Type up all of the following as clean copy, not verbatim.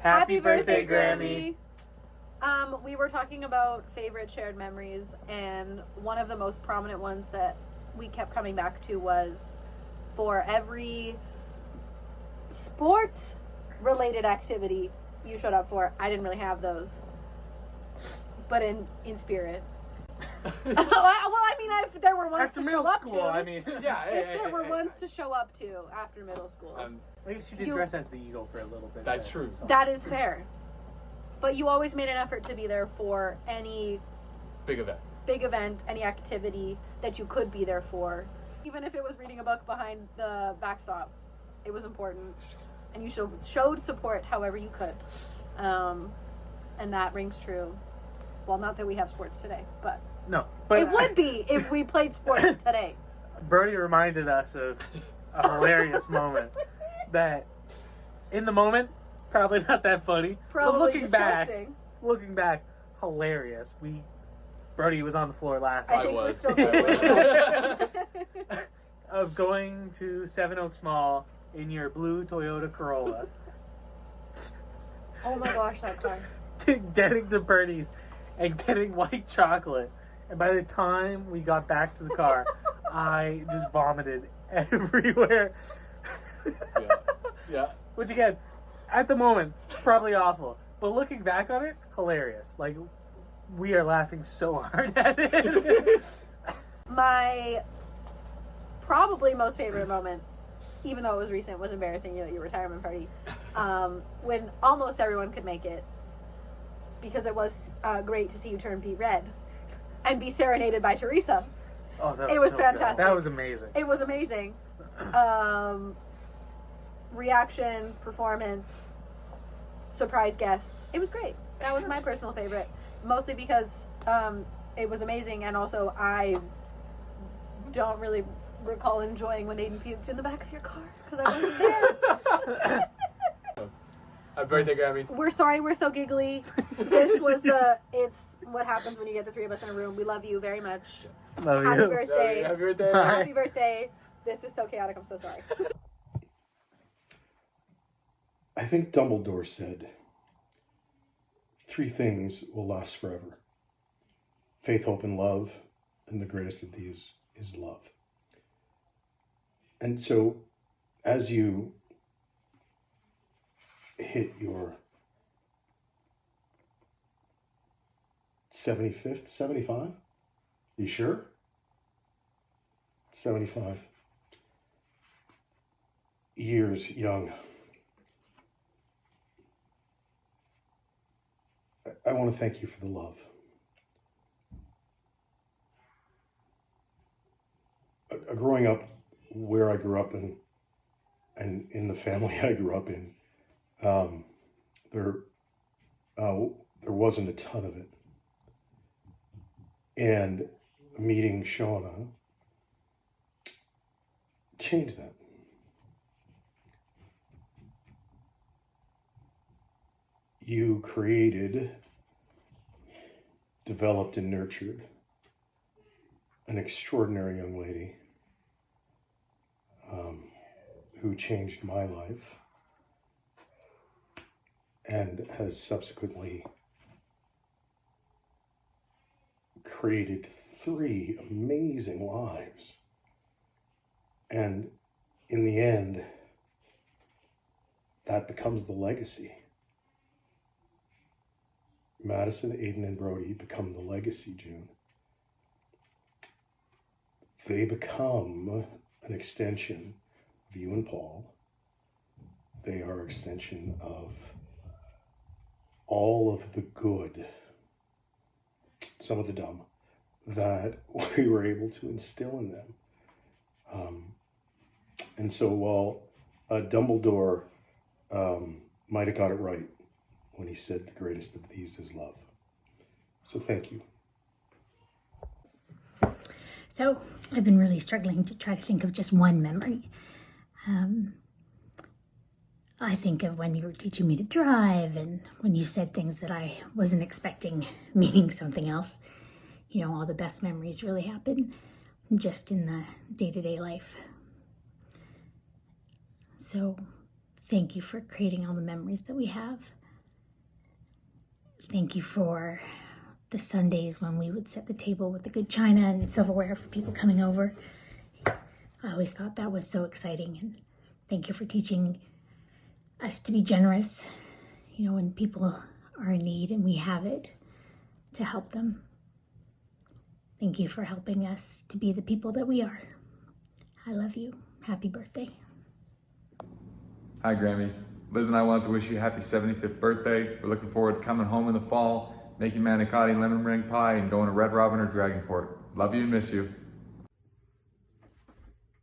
Happy birthday, Grammie. We were talking about favorite shared memories, and one of the most prominent ones that we kept coming back to was for every sports related activity you showed up for. I didn't really have those, but in spirit. Well, I mean, if there were ones After to middle show up school, to, I mean. Yeah, if there were ones to show up to after middle school, At least you did dress as the eagle for a little bit. That's true. So. that is fair. But you always made an effort to be there for any big event, any activity that you could be there for. Even if it was reading a book behind the backstop, it was important. And you showed support however you could. And that rings true. Well, not that we have sports today, but... No, but... It would be if we played sports today. Brody reminded us of a hilarious moment that, in the moment, probably not that funny. Probably but disgusting. looking back, hilarious. Brody was on the floor laughing. I think we're still of going to Seven Oaks Mall in your blue Toyota Corolla. Oh my gosh, that car. Getting to Bernie's and getting white chocolate. And by the time we got back to the car, I just vomited everywhere. Yeah. Which again, at the moment, probably awful. But looking back on it, hilarious. Like, we are laughing so hard at it. My probably most favorite moment, even though it was recent, was embarrassing you at your retirement party. When almost everyone could make it. Because it was great to see you turn beet red and be serenaded by Teresa. Oh, that was It was so fantastic. Good. That was amazing. It was amazing. Reaction, performance, surprise guests. It was great. That was my personal favorite. Mostly because it was amazing, and also I don't really recall enjoying when Aiden puked in the back of your car because I wasn't there. Happy birthday, Grammie. We're sorry we're so giggly. It's what happens when you get the three of us in a room. We love you very much. Love you. Happy birthday. Happy birthday. Bye. Happy birthday. This is so chaotic. I'm so sorry. I think Dumbledore said, 3 things will last forever. Faith, hope, and love, and the greatest of these is love. And so, as you hit your 75th, 75? You sure? 75 years young. I want to thank you for the love. Growing up where I grew up and in the family I grew up in, there wasn't a ton of it. And meeting Shauna changed that. You created, developed, and nurtured an extraordinary young lady who changed my life and has subsequently created 3 amazing lives. And in the end, that becomes the legacy. Madison, Aiden, and Brody become the legacy, June. They become an extension of you and Paul. They are an extension of all of the good, some of the dumb, that we were able to instill in them. And so while Dumbledore might have got it right when he said the greatest of these is love. So thank you. So I've been really struggling to try to think of just one memory. I think of when you were teaching me to drive and when you said things that I wasn't expecting, meaning something else. You know, all the best memories really happen just in the day-to-day life. So thank you for creating all the memories that we have. Thank you for the Sundays when we would set the table with the good china and silverware for people coming over. I always thought that was so exciting, and thank you for teaching us to be generous, you know, when people are in need and we have it, to help them. Thank you for helping us to be the people that we are. I love you. Happy birthday. Hi, Grammie. Liz and I wanted to wish you a happy 75th birthday. We're looking forward to coming home in the fall, making manicotti lemon meringue pie, and going to Red Robin or Dragon Fort. Love you and miss you.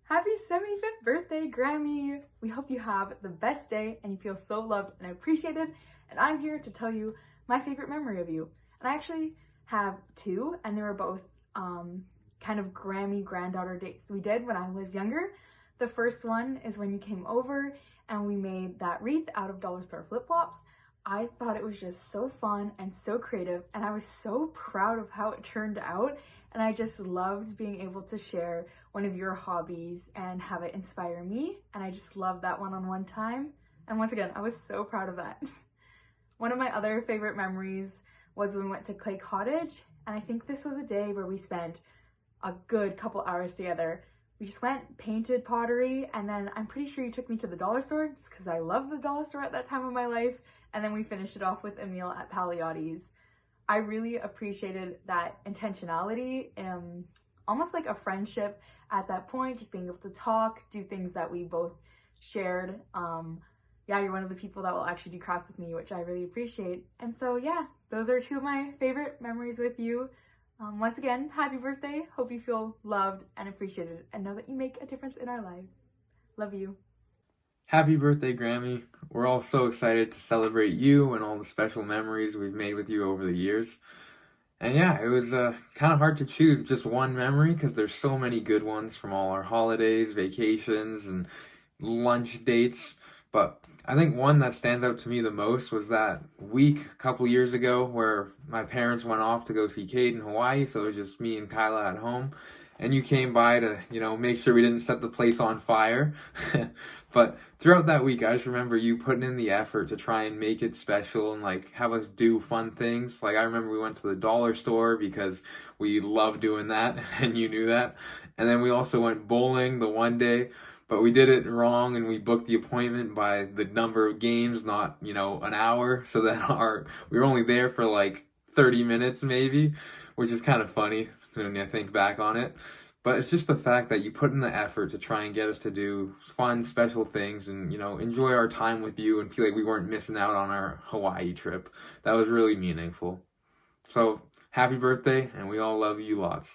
Happy 75th birthday, Grammie! We hope you have the best day and you feel so loved and appreciated. And I'm here to tell you my favorite memory of you. And I actually have two, and they were both kind of Grammie granddaughter dates we did when I was younger. The first one is when you came over and we made that wreath out of dollar store flip-flops. I thought it was just so fun and so creative, and I was so proud of how it turned out. And I just loved being able to share one of your hobbies and have it inspire me. And I just loved that one-on-one time. And once again, I was so proud of that. One of my other favorite memories was when we went to Clay Cottage. And I think this was a day where we spent a good couple hours together. We just went, painted pottery, and then I'm pretty sure you took me to the dollar store just because I loved the dollar store at that time of my life. And then we finished it off with a meal at Pagliotti's. I really appreciated that intentionality, almost like a friendship at that point, just being able to talk, do things that we both shared. Yeah, you're one of the people that will actually do crafts with me, which I really appreciate. And so yeah, those are two of my favorite memories with you. Once again, happy birthday. Hope you feel loved and appreciated and know that you make a difference in our lives. Love you. Happy birthday, Grammie. We're all so excited to celebrate you and all the special memories we've made with you over the years. And yeah, it was kind of hard to choose just one memory because there's so many good ones from all our holidays, vacations, and lunch dates. But I think one that stands out to me the most was that week a couple years ago where my parents went off to go see Kate in Hawaii, so it was just me and Kyla at home. And you came by to, you know, make sure we didn't set the place on fire. But throughout that week, I just remember you putting in the effort to try and make it special and, like, have us do fun things. Like, I remember we went to the dollar store because we love doing that, and you knew that. And then we also went bowling the one day, but we did it wrong, and we booked the appointment by the number of games, not, you know, an hour, so that we were only there for, like, 30 minutes maybe, which is kind of funny when I think back on it. But it's just the fact that you put in the effort to try and get us to do fun, special things and, you know, enjoy our time with you and feel like we weren't missing out on our Hawaii trip. That was really meaningful. So, happy birthday, and we all love you lots.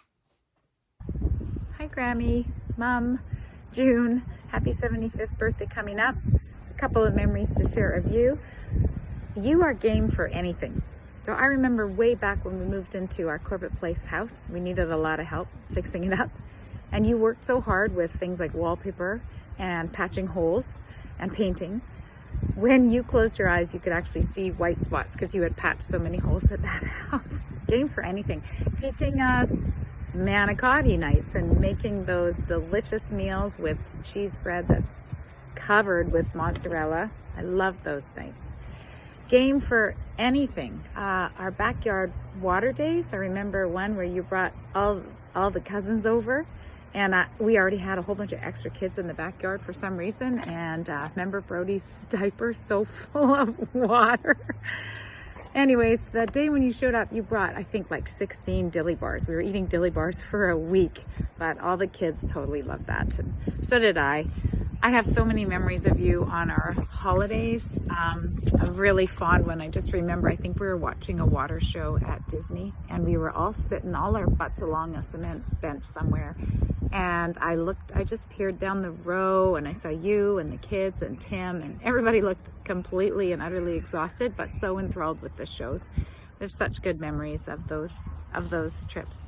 Hi, Grammie, Mom, June. Happy 75th birthday coming up. A couple of memories to share of you. You are game for anything. So I remember way back when we moved into our Corbett Place house, we needed a lot of help fixing it up. And you worked so hard with things like wallpaper and patching holes and painting. When you closed your eyes, you could actually see white spots because you had patched so many holes at that house. Game for anything. Teaching us manicotti nights and making those delicious meals with cheese bread that's covered with mozzarella. I love those nights. Game for anything. Our backyard water days. I remember one where you brought all the cousins over, and we already had a whole bunch of extra kids in the backyard for some reason. And remember Brody's diaper so full of water. Anyways, the day when you showed up, you brought, I think, like 16 dilly bars. We were eating dilly bars for a week, but all the kids totally loved that, and so did I. I have so many memories of you on our holidays. A really fond one. I just remember, I think we were watching a water show at Disney, and we were all sitting, all our butts along a cement bench somewhere. And I just peered down the row, and I saw you and the kids and Tim, and everybody looked completely and utterly exhausted, but so enthralled with the shows. There's such good memories of those trips.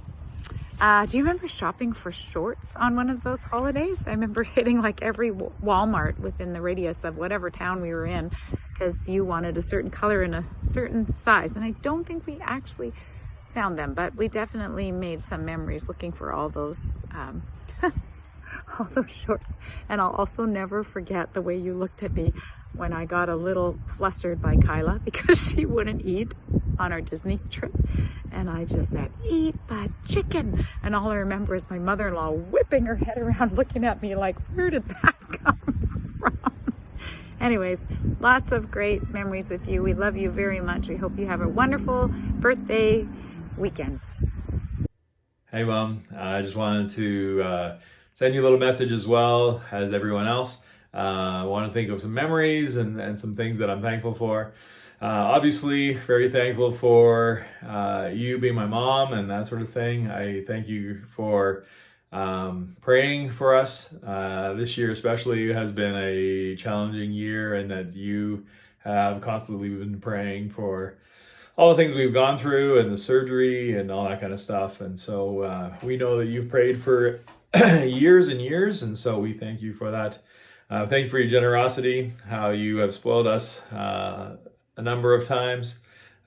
Do you remember shopping for shorts on one of those holidays? I remember hitting like every Walmart within the radius of whatever town we were in because you wanted a certain color and a certain size. And I don't think we actually found them, but we definitely made some memories looking for all those all those shorts. And I'll also never forget the way you looked at me when I got a little flustered by Kyla because she wouldn't eat on our Disney trip. And I just said, eat the chicken. And all I remember is my mother-in-law whipping her head around looking at me like, where did that come from? Anyways, lots of great memories with you. We love you very much. We hope you have a wonderful birthday weekend. Hey Mom, I just wanted to send you a little message as well as everyone else. I want to think of some memories and some things that I'm thankful for. Obviously, very thankful for you being my mom and that sort of thing. I thank you for praying for us. This year especially has been a challenging year, and that you have constantly been praying for all the things we've gone through and the surgery and all that kind of stuff. And so we know that you've prayed for years and years, and so we thank you for that. Thank you for your generosity, how you have spoiled us a number of times.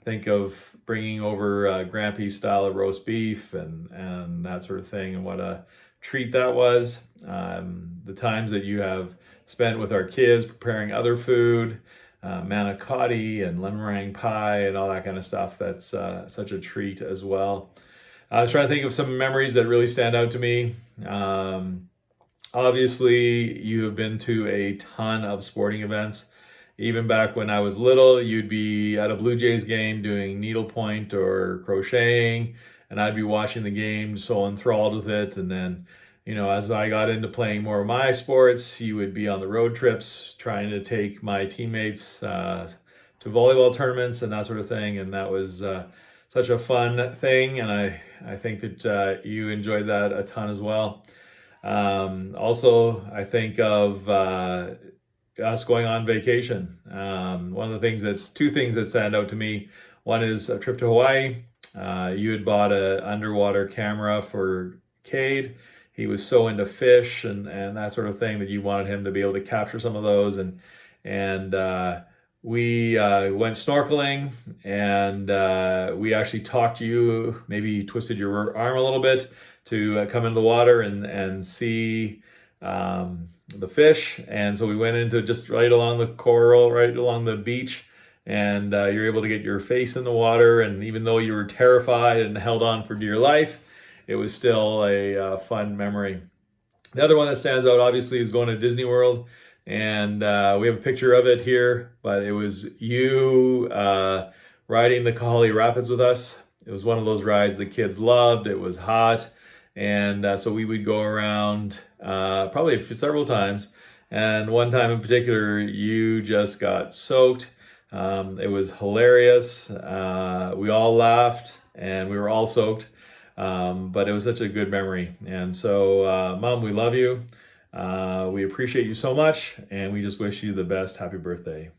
Think of bringing over Grammie style of roast beef and that sort of thing, and what a treat that was. The times that you have spent with our kids preparing other food, manicotti and lemon meringue pie and all that kind of stuff. That's such a treat as well. I was trying to think of some memories that really stand out to me. Obviously, you have been to a ton of sporting events. Even back when I was little, you'd be at a Blue Jays game doing needlepoint or crocheting, and I'd be watching the game, so enthralled with it. And then, you know, as I got into playing more of my sports, you would be on the road trips trying to take my teammates to volleyball tournaments and that sort of thing. And that was such a fun thing, and I think that you enjoyed that a ton as well. Also, I think of us going on vacation. One of the things two things that stand out to me. One is a trip to Hawaii. You had bought an underwater camera for Cade. He was so into fish and that sort of thing that you wanted him to be able to capture some of those. And we went snorkeling, and we actually talked to you, maybe twisted your arm a little bit to come into the water and see the fish. And so we went into just right along the coral, right along the beach, and you're able to get your face in the water. And even though you were terrified and held on for dear life, it was still a fun memory. The other one that stands out, obviously, is going to Disney World. And we have a picture of it here, but it was you riding the Kahale Rapids with us. It was one of those rides the kids loved. It was hot. And so we would go around probably several times. And one time in particular, you just got soaked. It was hilarious. We all laughed and we were all soaked. But it was such a good memory. And so, Mom, we love you. We appreciate you so much. And we just wish you the best. Happy birthday.